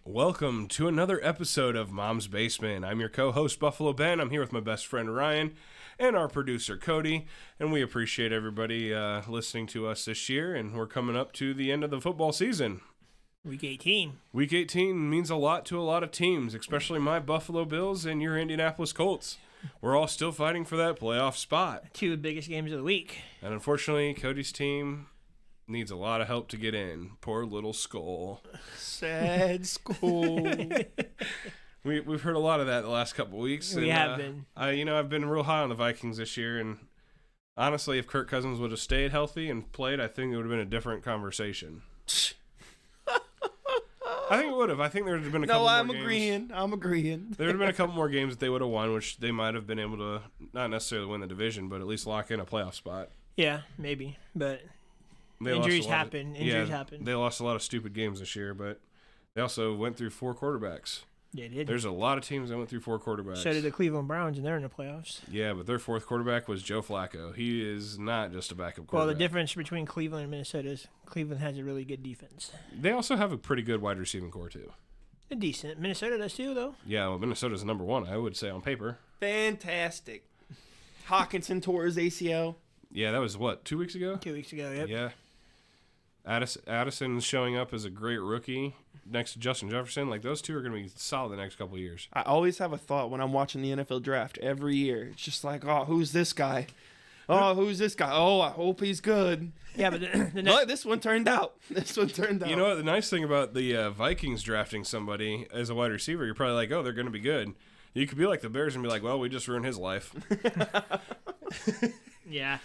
Welcome to another episode of Mom's Basement. I'm your co-host, Buffalo Ben. I'm here with my best friend, Ryan, and our producer, Cody. And we appreciate everybody listening to us this year. And we're coming up to the end of the football season. Week 18. Week 18 means a lot to a lot of teams, especially my Buffalo Bills and your Indianapolis Colts. We're all still fighting for that playoff spot. Two biggest games of the week. And unfortunately, Cody's team needs a lot of help to get in. Poor little Skull. Sad Skull. We've heard a lot of that the last couple of weeks. We have been. I've been real high on the Vikings this year, and honestly, if Kirk Cousins would have stayed healthy and played, I think it would have been a different conversation. I think it would have. I think there would have been a couple more games. I'm agreeing. There would have been a couple more games that they would have won, which they might have been able to not necessarily win the division, but at least lock in a playoff spot. Yeah, maybe. But They injuries lost a lot happen. of, happen. They lost a lot of stupid games this year, but they also went through 4 quarterbacks. They did. There's a lot of teams that went through 4 quarterbacks. So did the Cleveland Browns, and they're in the playoffs. Yeah, but their 4th quarterback was Joe Flacco. He is not just a backup quarterback. Well, the difference between Cleveland and Minnesota is Cleveland has a really good defense. They also have a pretty good wide receiving core, too. They're decent. Minnesota does too, though. Yeah, well, Minnesota's number 1, I would say, on paper. Fantastic. Hawkinson tore his ACL. Yeah, that was, 2 weeks ago? 2 weeks ago, yep. Yeah. Addison's showing up as a great rookie next to Justin Jefferson. Like, those two are going to be solid the next couple of years. I always have a thought when I'm watching the NFL draft every year. It's just like, oh, who's this guy? Oh, who's this guy? Oh, I hope he's good. Yeah, but But this one turned out. You know what? The nice thing about the Vikings drafting somebody as a wide receiver, you're probably like, oh, they're going to be good. You could be like the Bears and be like, well, we just ruined his life. yeah.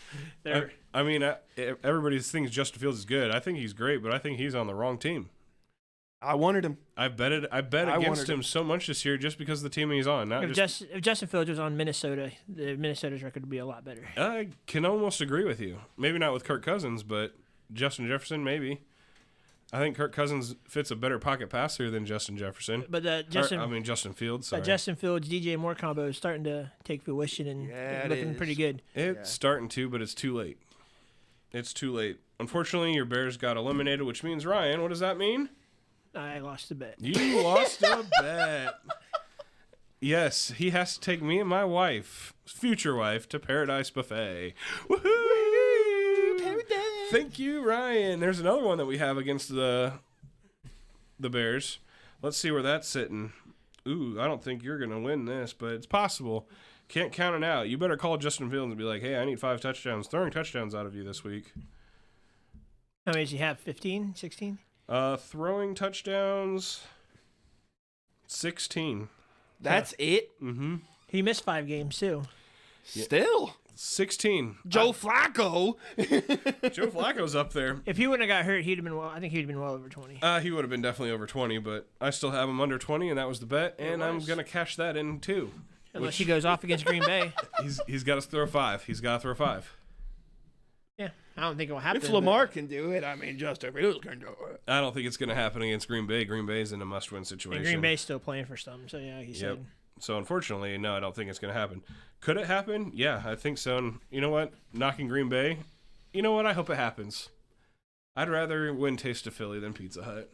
I mean, everybody thinks Justin Fields is good. I think he's great, but I think he's on the wrong team. I wanted him. I bet against him so much this year just because of the team he's on. If Justin Fields was on Minnesota, Minnesota's record would be a lot better. I can almost agree with you. Maybe not with Kirk Cousins, but Justin Jefferson, maybe. I think Kirk Cousins fits a better pocket passer than Justin Jefferson. But Justin Fields. Sorry. Justin Fields, DJ Moore combo is starting to take fruition and looking pretty good. It's starting to, but it's too late. It's too late. Unfortunately, your Bears got eliminated, which means, Ryan, what does that mean? I lost the bet. You lost a bet. Yes, he has to take me and my wife, future wife, to Paradise Buffet. Woohoo! Paradise. Thank you, Ryan. There's another one that we have against the Bears. Let's see where that's sitting. Ooh, I don't think you're going to win this, but it's possible. Can't count it out. You better call Justin Fields and be like, hey, I need 5 touchdowns. Throwing touchdowns out of you this week. How many does he have? 15? 16? Throwing touchdowns, 16. That's it? Mm-hmm. He missed 5 games, too. Still? 16. Joe Flacco. Joe Flacco's up there. If he wouldn't have got hurt, he'd have been I think he'd have been well over 20. He would have been definitely over 20, but I still have him under 20, and that was the bet, and I'm going to cash that in, too. Unless he goes off against Green Bay. He's got to throw 5. He's got to throw 5. Yeah, I don't think it will happen. If Lamar can do it, I mean, Justin Fields can do it. I don't think it's going to happen against Green Bay. Green Bay's in a must-win situation. And Green Bay's still playing for something, so yeah, he said. So, unfortunately, no, I don't think it's going to happen. Could it happen? Yeah, I think so. And you know what? Knocking Green Bay, you know what? I hope it happens. I'd rather win Taste of Philly than Pizza Hut.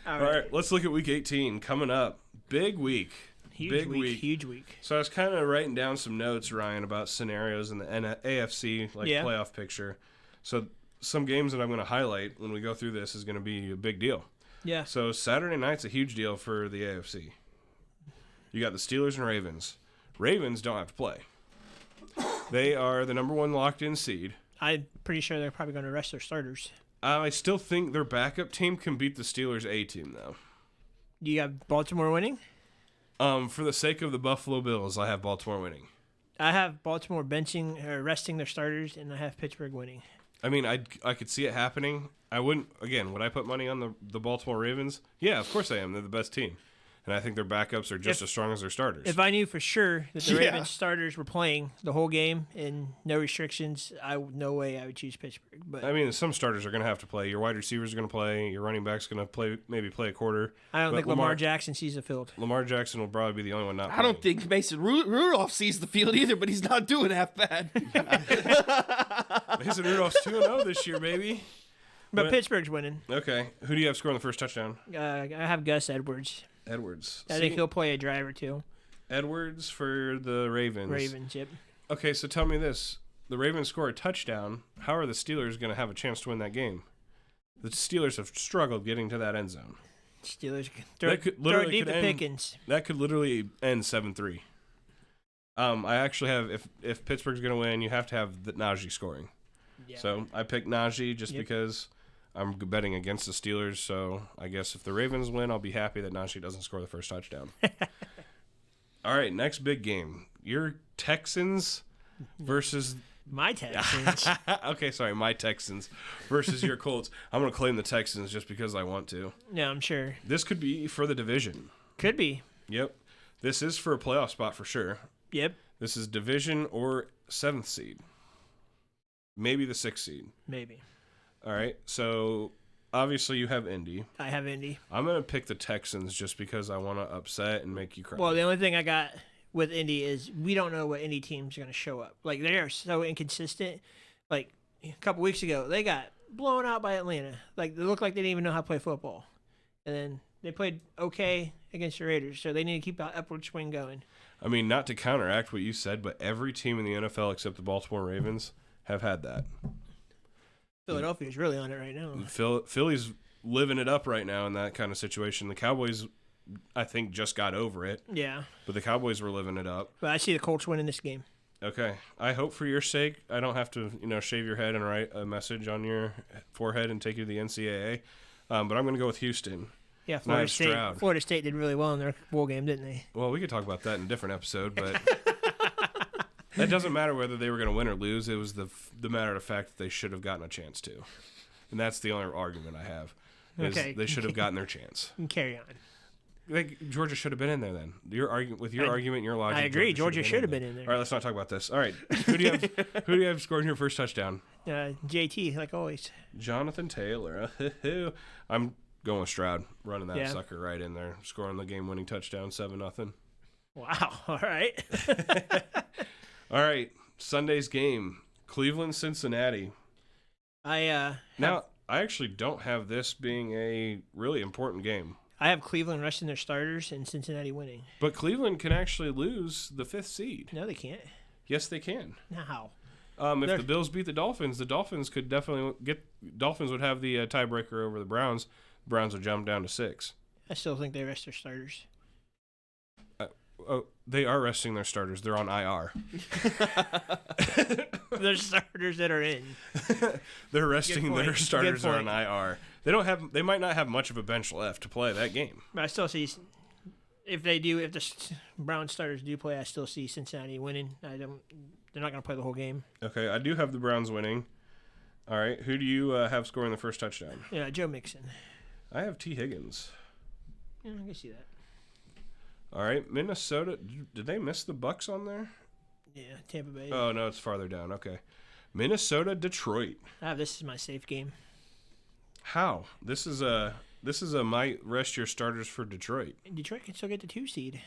All right, let's look at Week 18 coming up. Big week. Huge week. So I was kind of writing down some notes, Ryan, about scenarios in the AFC playoff picture. So some games that I'm going to highlight when we go through this is going to be a big deal. Yeah. So Saturday night's a huge deal for the AFC. You got the Steelers and Ravens. Ravens don't have to play. They are the number 1 locked-in seed. I'm pretty sure they're probably going to rest their starters. I still think their backup team can beat the Steelers' A team, though. You got Baltimore winning? For the sake of the Buffalo Bills, I have Baltimore winning. I have Baltimore benching or resting their starters, and I have Pittsburgh winning. I mean, I could see it happening. I wouldn't, again, would I put money on the Baltimore Ravens? Yeah, of course I am. They're the best team. And I think their backups are just as strong as their starters. If I knew for sure that the Ravens starters were playing the whole game and no restrictions, no way I would choose Pittsburgh. But I mean, some starters are going to have to play. Your wide receivers are going to play. Your running back's going to play, maybe play a quarter. I don't think Lamar Jackson sees the field. Lamar Jackson will probably be the only one not playing. I don't think Mason Rudolph sees the field either, but he's not doing half bad. Mason Rudolph's 2-0 this year, baby. But Pittsburgh's winning. Okay. Who do you have scoring the first touchdown? I have Gus Edwards. Edwards. I think he'll play a drive or two. Edwards for the Ravens. Ravens, yep. Okay, so tell me this. The Ravens score a touchdown. How are the Steelers going to have a chance to win that game? The Steelers have struggled getting to that end zone. Steelers throw deep to Pickens. That could literally end 7-3. I actually have, if Pittsburgh's going to win, you have to have the Najee scoring. Yeah. So I picked Najee just because I'm betting against the Steelers. So I guess if the Ravens win, I'll be happy that Najee doesn't score the first touchdown. All right, next big game. Your Texans versus... My Texans. Okay, sorry, my Texans versus your Colts. I'm going to claim the Texans just because I want to. Yeah, I'm sure. This could be for the division. Could be. Yep. This is for a playoff spot for sure. Yep. This is division or 7th seed. Maybe the 6th seed. Maybe. All right, so obviously you have Indy. I have Indy. I'm going to pick the Texans just because I want to upset and make you cry. Well, the only thing I got with Indy is we don't know what Indy team's going to show up. Like, they are so inconsistent. Like, a couple weeks ago, they got blown out by Atlanta. Like, they looked like they didn't even know how to play football. And then they played okay against the Raiders, so they need to keep that upward swing going. I mean, not to counteract what you said, but every team in the NFL except the Baltimore Ravens have had that. Philadelphia's really on it right now. Philly's living it up right now in that kind of situation. The Cowboys, I think, just got over it. Yeah. But the Cowboys were living it up. But I see the Colts winning this game. Okay. I hope for your sake I don't have to, shave your head and write a message on your forehead and take you to the NCAA. But I'm going to go with Houston. Yeah, Florida State did really well in their bowl game, didn't they? Well, we could talk about that in a different episode, but that doesn't matter whether they were going to win or lose. It was the matter of fact that they should have gotten a chance to. And that's the only argument I have. Okay. They should have gotten their chance. Carry on. Georgia should have been in there then. Your argument, your logic. I agree. Georgia should have been in there. All right, let's not talk about this. All right, who do you have scoring your first touchdown? JT, like always. Jonathan Taylor. I'm going with Stroud, running that sucker right in there, scoring the game-winning touchdown, 7-0. Wow. All right. All right, Sunday's game, Cleveland-Cincinnati. I actually don't have this being a really important game. I have Cleveland resting their starters and Cincinnati winning. But Cleveland can actually lose the 5th seed. No, they can't. Yes, they can. How? If the Bills beat the Dolphins could definitely Dolphins would have the tiebreaker over the Browns. The Browns would jump down to 6. I still think they rest their starters. They are resting their starters. They're on IR. There's starters that are in. They're resting their starters are on IR. They might not have much of a bench left to play that game. But I still see if the Browns starters do play, I still see Cincinnati winning. They're not going to play the whole game. Okay, I do have the Browns winning. All right, who do you have scoring the first touchdown? Yeah, Joe Mixon. I have T. Higgins. Yeah, I can see that. All right, Minnesota. Did they miss the Bucks on there? Yeah, Tampa Bay. Oh no, it's farther down. Okay, Minnesota, Detroit. This is my safe game. How? This is a might rest your starters for Detroit. Detroit can still get the 2 seed,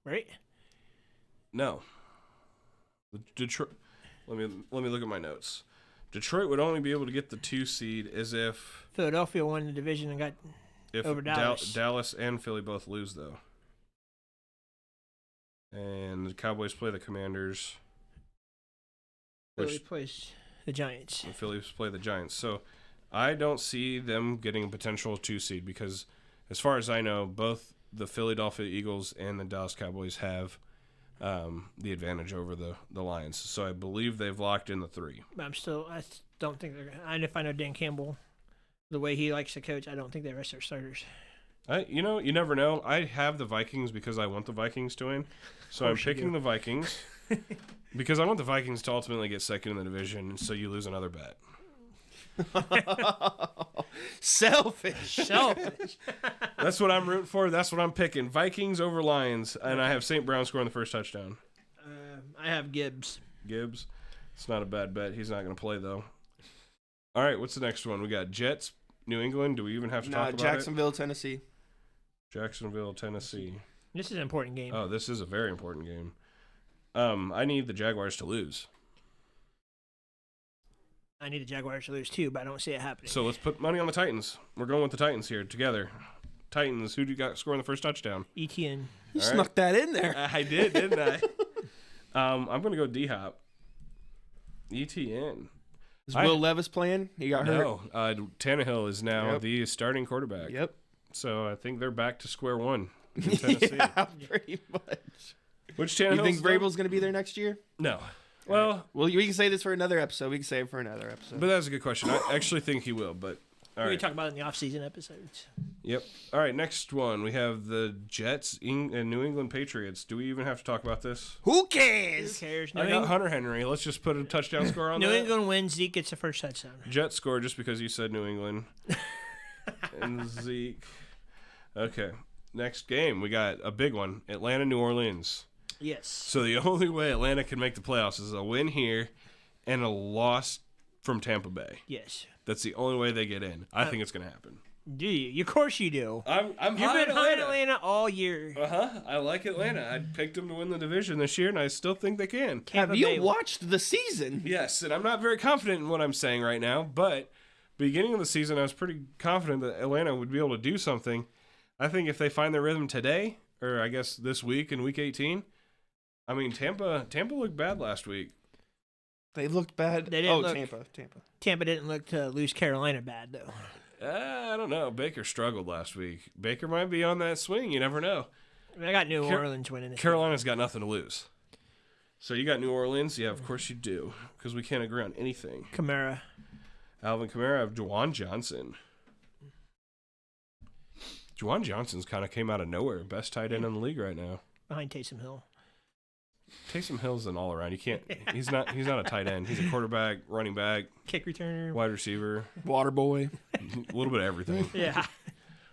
right? No. Detroit. Let me look at my notes. Detroit would only be able to get the 2 seed as if Philadelphia won the division and got over Dallas. Dallas and Philly both lose though. And the Cowboys play the Commanders. Philly plays the Giants. The Phillies play the Giants. So I don't see them getting a potential 2 seed because, as far as I know, both the Philadelphia Eagles and the Dallas Cowboys have the advantage over the Lions. So I believe they've locked in the 3. I don't think they're going to. And if I know Dan Campbell, the way he likes to coach, I don't think they rest their starters. You never know. I have the Vikings because I want the Vikings to win. So I'm picking the Vikings because I want the Vikings to ultimately get second in the division, so you lose another bet. Selfish. That's what I'm rooting for. That's what I'm picking. Vikings over Lions, and I have St. Brown scoring the first touchdown. I have Gibbs. Gibbs? It's not a bad bet. He's not going to play, though. All right, what's the next one? We got Jets, New England. Do we even have to talk about Jacksonville, Tennessee. Jacksonville, Tennessee. This is an important game. Oh, this is a very important game. I need the Jaguars to lose. I need the Jaguars to lose too, but I don't see it happening. So let's put money on the Titans. We're going with the Titans here together. Titans, who do you got scoring the first touchdown? ETN. You All snuck that in there. I did, didn't I? I'm going to go D-Hop. ETN. Is Will Levis playing? He got hurt. No, Tannehill is now Yep. the starting quarterback. Yep. So I think they're back to square one in Tennessee. Yeah, pretty much. Which Tannehill? You think Vrabel's going to be there next year? No. Well, Well, we can say this for another episode. We can save it for another episode. but that's a good question. I actually think he will, but all We right. can talk about it in the off-season episodes. Yep. All right, next one. We have the Jets and New England Patriots. Do we even have to talk about this? Who Who cares? cares? I got Hunter Henry. Let's just put a touchdown score on New that. England wins. Zeke gets the first touchdown. Jets score just because you said New England. And Zeke. Okay. Next game, we got a big one. Atlanta, New Orleans. Yes. So the only way Atlanta can make the playoffs is a win here and a loss from Tampa Bay. Yes. That's the only way they get in. I think it's going to happen. Do you? Of course you do. I'm You've high been high in Atlanta all year. I like Atlanta. I picked them to win the division this year, and I still think they can. Tampa Have you Bay- watched the season? Yes, and I'm not very confident in what I'm saying right now, but beginning of the season, I was pretty confident that Atlanta would be able to do something. I think if they find their rhythm today, or I guess this week in Week 18, I mean Tampa looked bad last week. They looked bad. They didn't oh, look- Tampa. Tampa didn't look to lose Carolina bad though. I don't know. Baker struggled last week. Baker might be on that swing. You never know. I got New Orleans winning this. Carolina's got nothing to lose. So you got New Orleans? Yeah, of course you do, because we can't agree on anything. Game. Kamara. Alvin Kamara, I have Juwan Johnson. Juwan Johnson's kind of came out of nowhere. Best tight end in the league right now. Behind Taysom Hill. Taysom Hill's an all around. You can't. He's not a tight end. He's a quarterback, running back, Kick returner. wide receiver, Water boy. a little bit of everything. Yeah.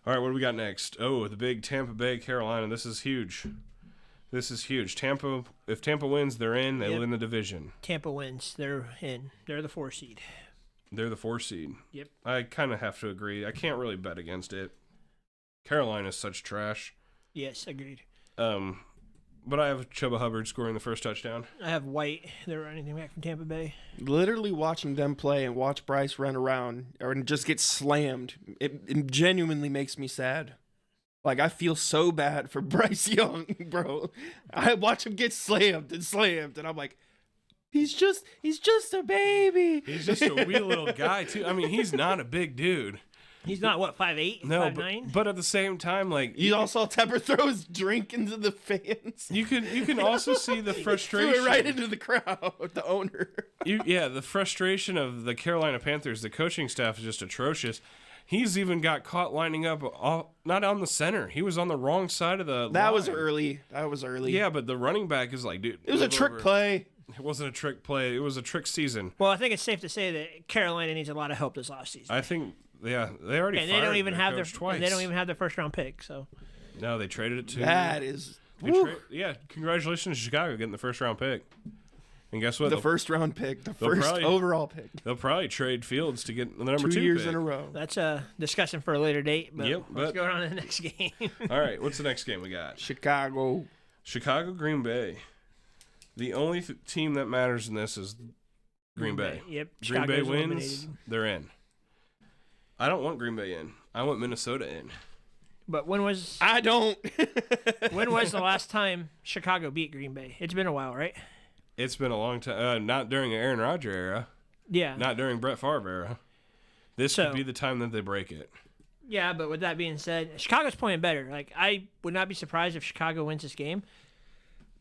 All right, what do we got next? Oh, the big Tampa Bay, Carolina. This is huge. This is huge. Tampa. If Tampa wins, they're in. They Yep. win the division. Tampa wins. They're in. They're the 4 seed. They're the 4 seed. Yep. I kind of have to agree. I can't really bet against it. Carolina's such trash. Yes, agreed. But I have Chuba Hubbard scoring the first touchdown. I have White. They're running back from Tampa Bay. Literally watching them play and watch Bryce run around or just get slammed, it genuinely makes me sad. Like, I feel so bad for Bryce Young, bro. I watch him get slammed, and I'm like, he's just a baby. He's just a wee little guy too. I mean, he's not a big dude. He's not, what, 5'8", No, 5'9"? but at the same time, like You all saw Tepper throw his drink into the fans. you can also see the Threw frustration. it right into the crowd, the owner. The frustration of the Carolina Panthers. The coaching staff is just atrocious. He's even got caught lining up not on the center. He was on the wrong side of the That was line. early. Yeah, but the running back is like, dude. It was a move trick over. play. It wasn't a trick play. It was a trick season. Well, I think it's safe to say that Carolina needs a lot of help this offseason. I think, yeah, they already And fired they don't even their have their coach twice. and they don't even have their first round pick. So No, they traded it to. That is they woo. congratulations to Chicago getting the first round pick. And guess what? The first round pick, the first probably- overall pick. They'll probably trade Fields to get the number 2 2 years pick. in a row. that's a discussion for a later date. But Yep, let's but- go on to the next game. All right, what's the next game we got? Chicago. Chicago, Green Bay. The only team that matters in this is Green Bay. Yep. Green Bay Chicago's wins, eliminated. they're in. I don't want Green Bay in. I want Minnesota in. But when was I don't. the last time Chicago beat Green Bay? It's been a while, right? It's been a long time. Not during the Aaron Rodgers era. Yeah. Not during Brett Favre era. This So- could be the time that they break it. Yeah, but with that being said, Chicago's playing better. Like, I would not be surprised if Chicago wins this game.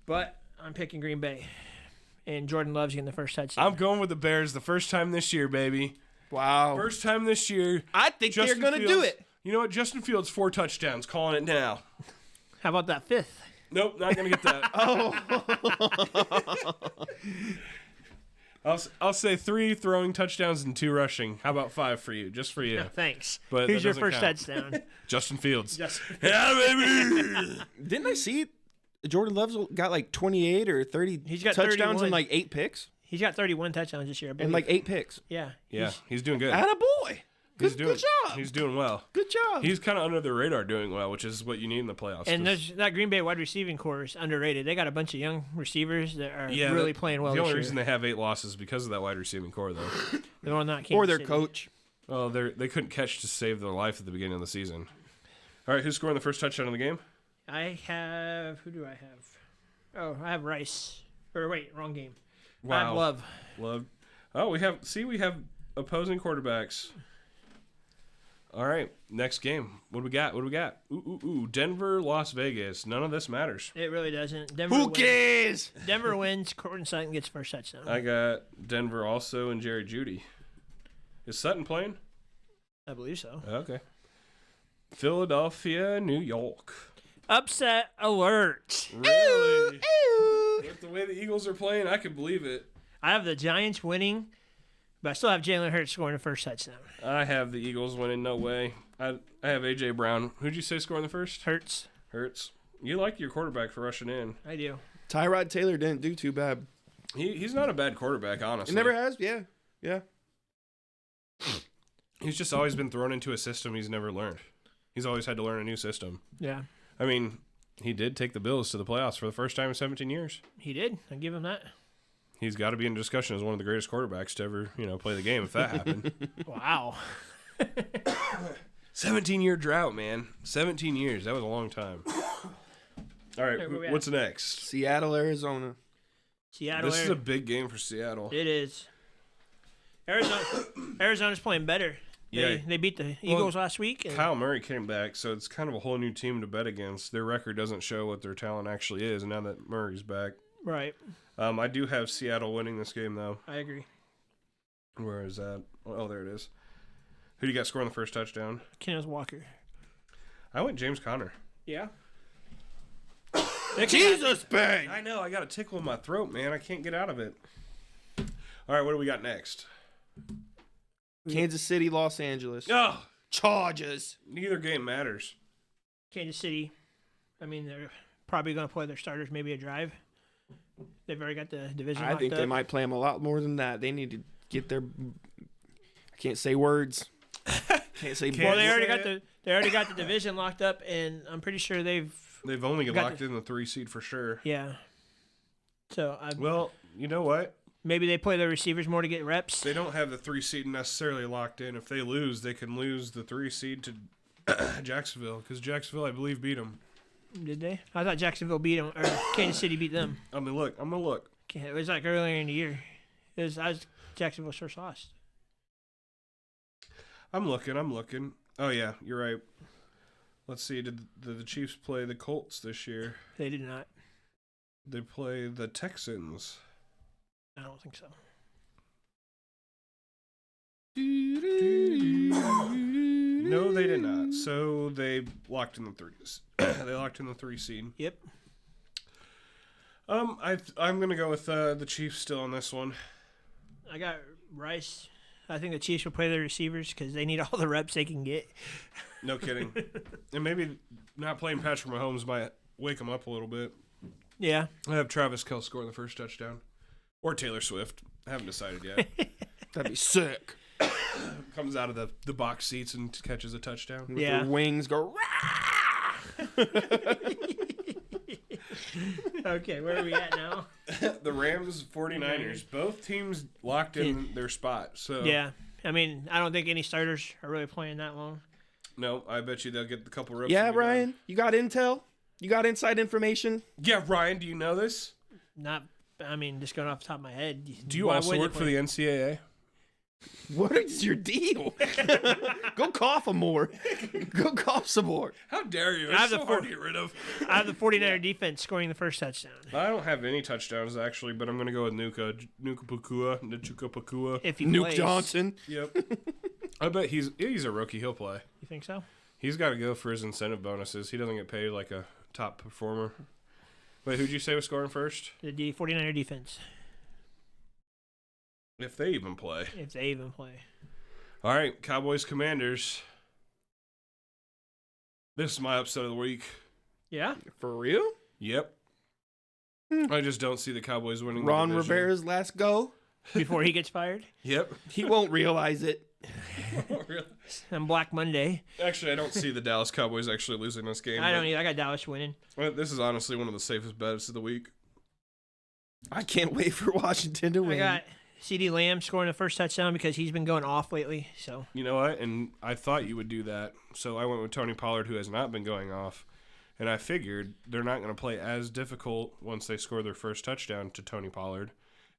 But I'm picking Green Bay. And Jordan Love's getting the first touchdown. I'm going with the Bears the first time this year, baby. Wow. First time this year. I think Justin they're going to do Fields- it. You know what? Justin Fields, 4 touchdowns. Calling it now. How about that fifth? Nope, not going to get that. I'll say 3 throwing touchdowns and 2 rushing. How about 5 for you? Just for you. Thanks. But Who's that your doesn't first count. touchdown? Justin Fields. Justin. Yeah, baby. Didn't I see Jordan Love's got like 28 or 30 He's got touchdowns 31. and like 8 picks? He's got 31 touchdowns this year. I believe. And like 8 picks. yeah. Yeah, he's doing good. Attaboy. Good job. He's doing well. Good job. He's kind of under the radar doing well, which is what you need in the playoffs. And 'cause- that Green Bay wide receiving core is underrated. They got a bunch of young receivers that are really playing well The this only year. reason they have 8 losses is because of that wide receiving core, though. They're on that or Kansas their City. coach. Well, they couldn't catch to save their life at the beginning of the season. All right, who's scoring the first touchdown of the game? I have. Who do I have? Oh, I have Rice. Or wait, wrong game. I Wow. have Love. Love. Oh, we have opposing quarterbacks. All right, next game. What do we got? Ooh. Denver, Las Vegas. None of this matters. It really doesn't. Denver Who wins. cares? Denver wins. Courtland Sutton gets first touchdown. I got Denver also and Jerry Jeudy. Is Sutton playing? I believe so. Okay. Philadelphia, New York. Upset alert. Really? With the way the Eagles are playing, I can believe it. I have the Giants winning, but I still have Jalen Hurts scoring the first touchdown. I have the Eagles winning. No way. I have A.J. Brown. Who'd you say scoring the first? Hurts. Hurts. You like your quarterback for rushing in. I do. Tyrod Taylor didn't do too bad. He's not a bad quarterback, honestly. He never has. Yeah. Yeah. He's just always been thrown into a system he's never learned. He's always had to learn a new system. Yeah, I mean, he did take the Bills to the playoffs for the first time in 17 years. he did. I give him that. He's got to be in discussion as one of the greatest quarterbacks to ever, play the game if that happened. Wow. 17-year drought, man. 17 years. That was a long time. All right, Hey, where we at? what's next? Seattle, Arizona. Seattle. This is a big game for Seattle. It is. Arizona's playing better. Yeah. They beat the Eagles last week. And Kyle Murray came back, so it's kind of a whole new team to bet against. Their record doesn't show what their talent actually is, and now that Murray's back. Right. I do have Seattle winning this game, though. I agree. Where is that? Oh, there it is. Who do you got scoring the first touchdown? Kenneth Walker. I went James Conner. Yeah. Jesus, bang! I know. I got a tickle in my throat, man. I can't get out of it. All right, what do we got next? Kansas City, Los Angeles. Oh, Chargers. neither game matters. Kansas City. I mean, they're probably going to play their starters maybe a drive. They've already got the division I locked think up. they might play them a lot more than that. They need to get their. I can't say words. Can't say. Well, they already Say got they already got the division locked up, and I'm pretty sure they've only Got locked in the 3 seed for sure. yeah. So Well, you know what? maybe they play their receivers more to get reps. They don't have the 3 seed necessarily locked in. If they lose, they can lose the 3 seed to Jacksonville, because Jacksonville, I believe, beat them. Did they? I thought Jacksonville beat them, or Kansas City beat them. I'm gonna look. It was like earlier in the year. I was Jacksonville's first loss. I'm looking. Oh yeah, you're right. Let's see. Did the Chiefs play the Colts this year? They did not. They play the Texans. I don't think so. No, they did not. So they locked in the 3s. They locked in the 3 seed. Yep. I'm gonna go with the Chiefs still on this one. I got Rice. I think the Chiefs will play their receivers because they need all the reps they can get. No kidding. And maybe not playing Patrick Mahomes might wake them up a little bit. Yeah. I have Travis Kelce scoring the first touchdown, or Taylor Swift. I haven't decided yet. That'd be sick. Comes out of the box seats and catches a touchdown. With Yeah. their wings go. Rah! Okay, where are we at now? The Rams, 49ers, both teams locked in their spot. So Yeah. I mean, I don't think any starters are really playing that long. no, I bet you they'll get the couple reps. Yeah, and be done. Ryan, you got intel? You got inside information? Yeah, Ryan, do you know this? Not, I mean, just going off the top of my head. Do you why also wouldn't work they for play? the NCAA? What is your deal? Go cough some more. Go cough some more. How dare you? I It's have so the hard to get rid of. I have the 49er defense scoring the first touchdown. I don't have any touchdowns, actually, but I'm going to go with Nuka Pakua. If he Nuke plays. Johnson. Yep. I bet he's a rookie. He'll play. You think so? He's got to go for his incentive bonuses. He doesn't get paid like a top performer. Wait, who'd you say was scoring first? The 49er defense, If they even play. if they even play. All right, Cowboys Commanders. This is my upset of the week. Yeah? For real? Yep. I just don't see the Cowboys winning. Ron the division. Rivera's last go? Before he gets fired? Yep. He won't realize it. Really? on Black Monday. Actually, I don't see the Dallas Cowboys actually losing this game. I don't either. I got Dallas winning. Well, this is honestly one of the safest bets of the week. I can't wait for Washington to win. I got CeeDee Lamb scoring the first touchdown because he's been going off lately. So You know what? And I thought you would do that. So I went with Tony Pollard, who has not been going off. And I figured they're not going to play as difficult once they score their first touchdown to Tony Pollard.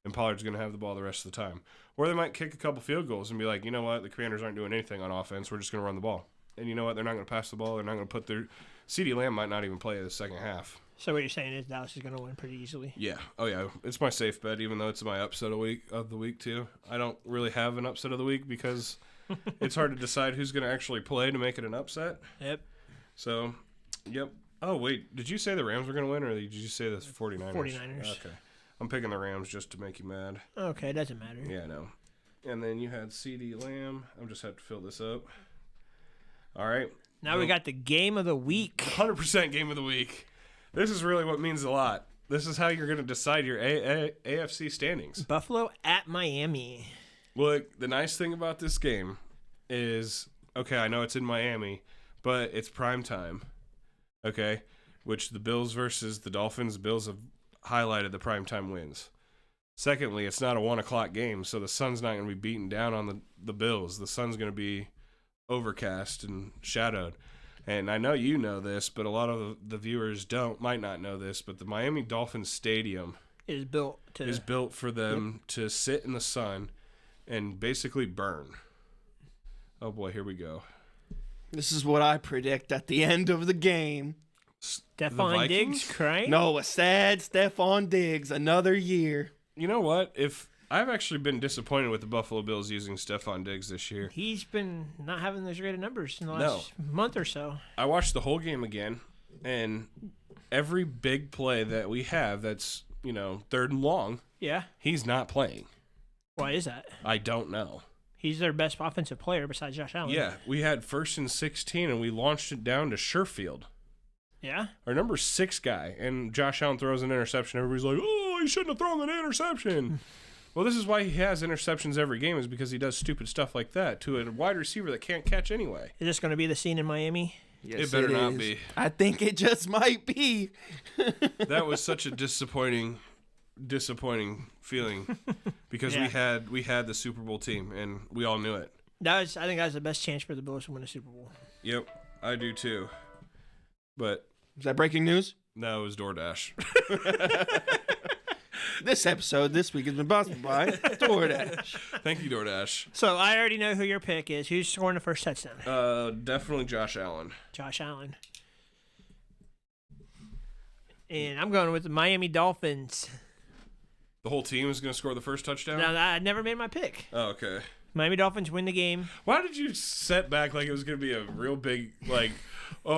And Pollard's going to have the ball the rest of the time. Or they might kick a couple field goals and be like, you know what? The Commanders aren't doing anything on offense. We're just going to run the ball. And you know what? They're not going to pass the ball. They're not going to put their... CeeDee Lamb might not even play the second half. So what you're saying is Dallas is going to win pretty easily. Yeah. Oh, yeah. It's my safe bet, even though it's my upset of the week, too. I don't really have an upset of the week because it's hard to decide who's going to actually play to make it an upset. Yep. So, yep. Oh, wait. Did you say the Rams were going to win, or did you say the 49ers? 49ers. Okay. I'm picking the Rams just to make you mad. Okay, it doesn't matter. Yeah, I know. And then you had CeeDee Lamb. I'm just have to fill this up. All right. Now we got the game of the week. 100% game of the week. This is really what means a lot. This is how you're going to decide your AFC standings. Buffalo at Miami. Look, the nice thing about this game is, okay, I know it's in Miami, but it's prime time, okay, which the Bills versus the Dolphins, the Bills have highlighted the prime time wins. Secondly, it's not a 1 o'clock game, so the sun's not going to be beaten down on the Bills. The sun's going to be overcast and shadowed. And I know you know this, but a lot of the viewers might not know this, but the Miami Dolphins Stadium Is built for them to sit in the sun and basically burn. Oh boy, here we go. This is what I predict at the end of the game. Stephon Diggs, right? No, a sad Stephon Diggs, another year. You know what? If I've actually been disappointed with the Buffalo Bills using Stephon Diggs this year. He's been not having those great numbers in the last month or so. I watched the whole game again, and every big play that we have that's, third and long, Yeah. he's not playing. Why is that? I don't know. He's their best offensive player besides Josh Allen. Yeah, we had 1st and 16, and we launched it down to Sherfield, Yeah? our number 6 guy, and Josh Allen throws an interception. Everybody's like, oh, he shouldn't have thrown that interception. Well, this is why he has interceptions every game, is because he does stupid stuff like that to a wide receiver that can't catch anyway. Is this going to be the scene in Miami? Yes, It better not is. be. I think it just might be. That was such a disappointing feeling because Yeah. we had the Super Bowl team and we all knew it. I think that was the best chance for the Bills to win a Super Bowl. Yep, I do too. But Is that breaking news? no, it was DoorDash. This episode this week has been brought to you by DoorDash. Thank you, DoorDash. So I already know who your pick is. Who's scoring the first touchdown? Definitely Josh Allen. Josh Allen. And I'm going with the Miami Dolphins. The whole team is going to score the first touchdown? Now, I never made my pick. Oh, okay. Miami Dolphins win the game. Why did you set back like it was going to be a real big,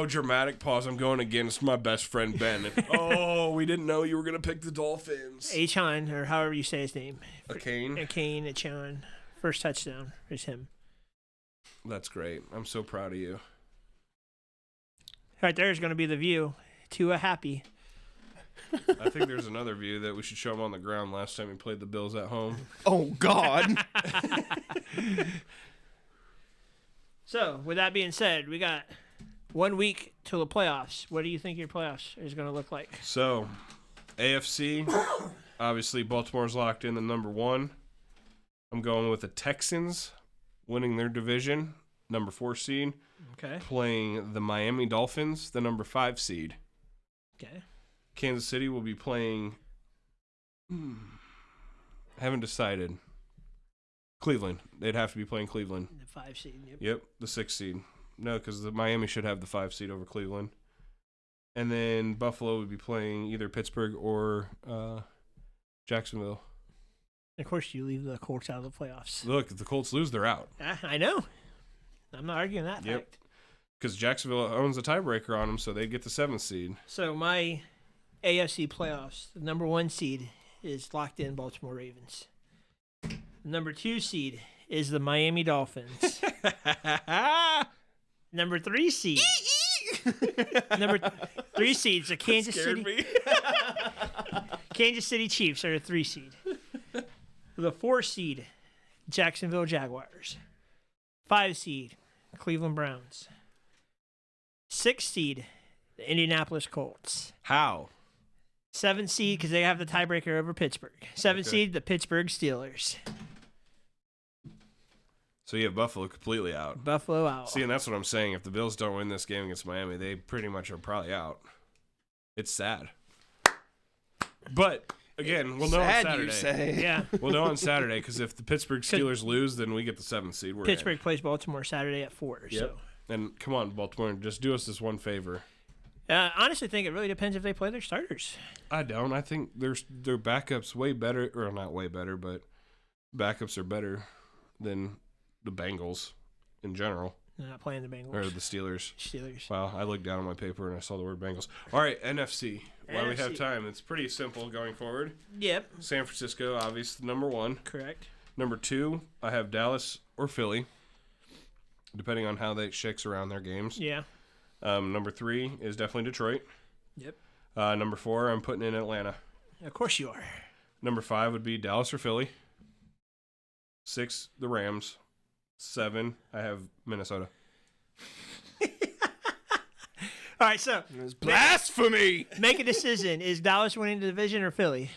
dramatic pause? I'm going against my best friend, Ben. Oh, we didn't know you were going to pick the Dolphins. Achan, or however you say his name. Kane? Achan. First touchdown is him. That's great. I'm so proud of you. Right there is going to be the view. Tua happy. I think there's another view that we should show him on the ground last time he played the Bills at home. Oh, God. So, with that being said, we got 1 week till the playoffs. What do you think your playoffs is going to look like? So, AFC, obviously Baltimore's locked in the number 1. I'm going with the Texans winning their division, number 4 seed, Okay. playing the Miami Dolphins, the number 5 seed. Okay. Kansas City will be playing. Haven't decided. Cleveland. They'd have to be playing Cleveland. The 5 seed. Yep. Yep, the 6 seed. No, because the Miami should have the 5 seed over Cleveland. And then Buffalo would be playing either Pittsburgh or Jacksonville. Of course, you leave the Colts out of the playoffs. Look, if the Colts lose, they're out. I know. I'm not arguing that Yep. fact. Because Jacksonville owns a tiebreaker on them, so they'd get the 7th seed. So my AFC playoffs, the number 1 seed is locked in Baltimore Ravens. The number 2 seed is the Miami Dolphins. Number 3 seed. Number 3 seeds, the Kansas City. Kansas City Chiefs are the 3 seed. The 4 seed, Jacksonville Jaguars. 5 seed, Cleveland Browns. 6 seed, the Indianapolis Colts. How? 7 seed, because they have the tiebreaker over Pittsburgh. 7 Okay. seed, the Pittsburgh Steelers. So you have Buffalo completely out. Buffalo out. See, and that's what I'm saying. If the Bills don't win this game against Miami, they pretty much are probably out. It's sad. But, again, we'll know on Sad, Saturday. you say. Yeah. We'll know on Saturday, because if the Pittsburgh Steelers lose, then we get the 7th seed. We're in. Pittsburgh plays Baltimore Saturday at 4. Yep. And come on, Baltimore, just do us this one favor. So, honestly, think it really depends if they play their starters. I don't. I think their backups way better, or not way better, but backups are better than the Bengals in general, They're not playing the Bengals. or the Steelers. Steelers. Wow, I looked down at my paper and I saw the word Bengals. All right, NFC. While we have NFC. time, it's pretty simple going forward. Yep. San Francisco, obviously, number 1. Correct. Number 2, I have Dallas or Philly, depending on how they shakes around their games. Yeah. Number 3 is definitely Detroit. Yep. Number 4, I'm putting in Atlanta. Of course you are. Number 5 would be Dallas or Philly. 6, the Rams. 7, I have Minnesota. All right, so It's blasphemy. make a decision. Is Dallas winning the division or Philly?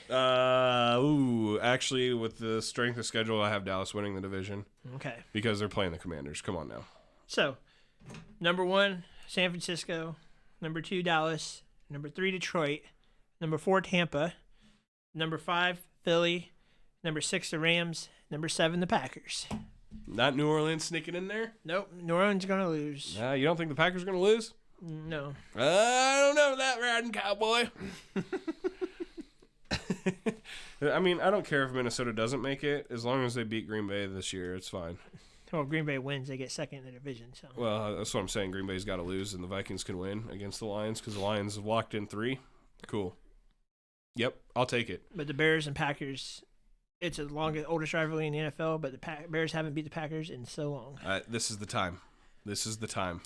Actually, with the strength of schedule, I have Dallas winning the division Okay. because they're playing the Commanders. Come on now. So, number 1, San Francisco. Number 2, Dallas. Number 3, Detroit. Number 4, Tampa. Number 5, Philly. Number 6, the Rams. Number 7, the Packers. Not New Orleans sneaking in there? Nope, New Orleans going to lose. You don't think the Packers are going to lose? No. I don't know that riding cowboy. I mean, I don't care if Minnesota doesn't make it. As long as they beat Green Bay this year, it's fine. Well, if Green Bay wins, they get second in the division. So. Well, that's what I'm saying. Green Bay's got to lose, and the Vikings can win against the Lions because the Lions have locked in 3. Cool. Yep, I'll take it. But the Bears and Packers, it's the oldest rivalry in the NFL, but the Bears haven't beat the Packers in so long. This is the time. This is the time.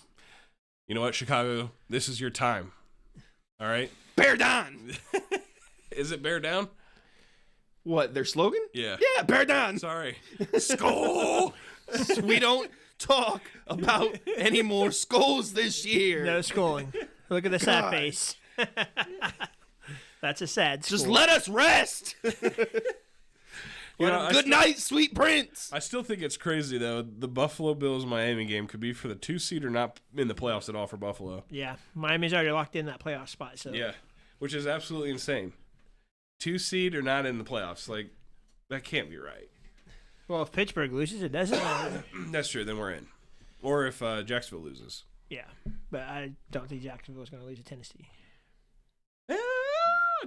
You know what, Chicago? This is your time. All right? Bear down. Is it bear down? What, their slogan? Yeah. Yeah, bear down. Sorry. Skull. We don't talk about any more skulls this year. No schooling. Look at the sad God. face. That's a sad Just school. let us rest. You know, Good night, sweet prince. I still think it's crazy, though. The Buffalo Bills-Miami game could be for the 2 seed or not in the playoffs at all for Buffalo. Yeah, Miami's already locked in that playoff spot. So Yeah, which is absolutely insane. 2 seed or not in the playoffs. Like, that can't be right. Well, if Pittsburgh loses, it doesn't matter. That's true. Then we're in. Or if Jacksonville loses. Yeah, but I don't think Jacksonville is going to lose to Tennessee.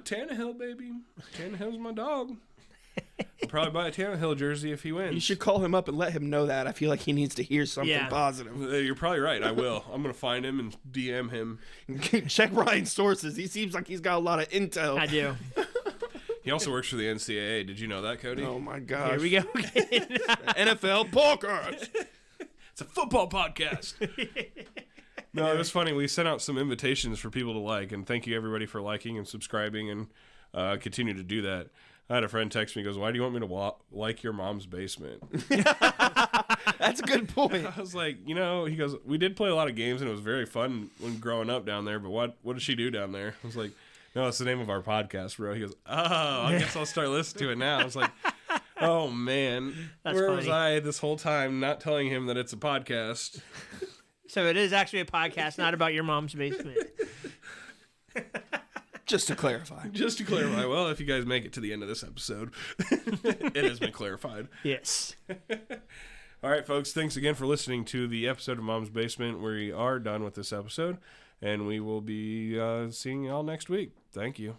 Tannehill, baby. Tannehill's my dog. I'll probably buy a Tannehill jersey if he wins. You should call him up and let him know that. I feel like he needs to hear something Yeah. positive. You're probably right. I will. I'm going to find him and DM him. Check Ryan's sources. He seems like he's got a lot of intel. I do. He also works for the NCAA. Did you know that, Cody? Oh my gosh. Here we go again. NFL podcast. It's a football podcast. No, it was funny. We sent out some invitations for people to like, and thank you everybody for liking and subscribing, and continue to do that. I had a friend text me, goes, "Why do you want me to like your mom's basement?" That's a good point. I was like, he goes, "We did play a lot of games, and it was very fun when growing up down there. But what does she do down there?" I was like, "No, that's the name of our podcast, bro." He goes, "Oh, I guess I'll start listening to it now." I was like, "Oh man, That's where was funny. I this whole time not telling him that it's a podcast?" So it is actually a podcast, not about your mom's basement. Just to clarify. Just to clarify, well, if you guys make it to the end of this episode, it has been clarified. Yes. All right, folks, thanks again for listening to the episode of Mom's Basement. We are done with this episode, and we will be seeing y'all next week. Thank you.